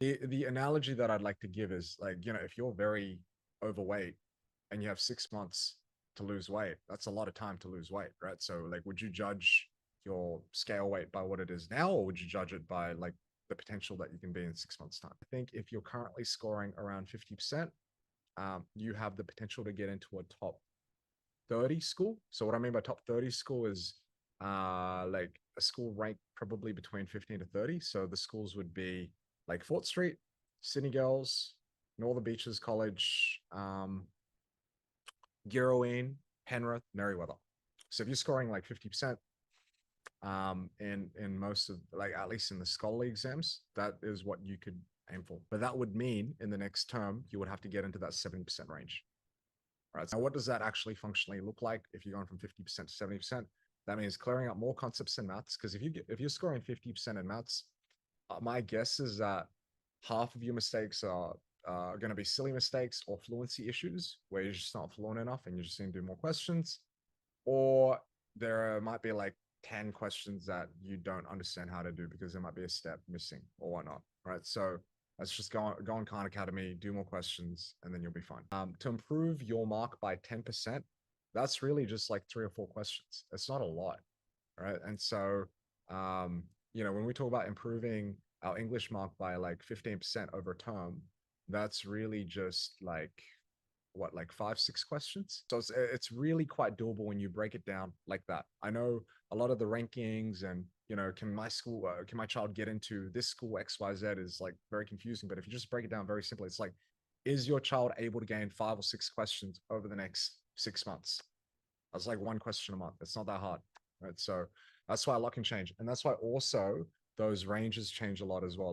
The analogy that I'd like to give is like, if you're very overweight and you have 6 months to lose weight, that's a lot of time to lose weight, right? So like, would you judge your scale weight by what it is now, or would you judge it by like the potential that you can be in 6 months' time? I think if you're currently scoring around 50%, you have the potential to get into a top 30 school. So what I mean by top 30 school is like a school ranked probably between 15 to 30. So the schools would be like Fort Street, Sydney Girls, Northern Beaches College, Girraween, Penrith, Merriweather. So if you're scoring like 50%, in most of, like, at least in the scholarly exams, that is what you could aim for. But that would mean in the next term you would have to get into that 70% range. Right. So what does that actually functionally look like if you're going from 50% to 70%? That means clearing up more concepts in maths. Because if you're scoring 50% in maths, my guess is that half of your mistakes are going to be silly mistakes or fluency issues where you're just not fluent enough and you just need to do more questions. Or there might be like 10 questions that you don't understand how to do because there might be a step missing or whatnot. Right. So let's just go on Khan Academy, do more questions, and then you'll be fine. To improve your mark by 10%, that's really just like 3 or 4 questions. It's not a lot, right? And so, when we talk about improving our English mark by like 15% over term, that's really just like what, like 5, 6 questions. So it's really quite doable when you break it down like that. I know a lot of the rankings and can my child get into this school XYZ is like very confusing. But if you just break it down very simply, it's like, is your child able to gain 5 or 6 questions over the next 6 months? That's like 1 question a month. It's not that hard, right? So that's why a lot can change, and that's why also those ranges change a lot as well.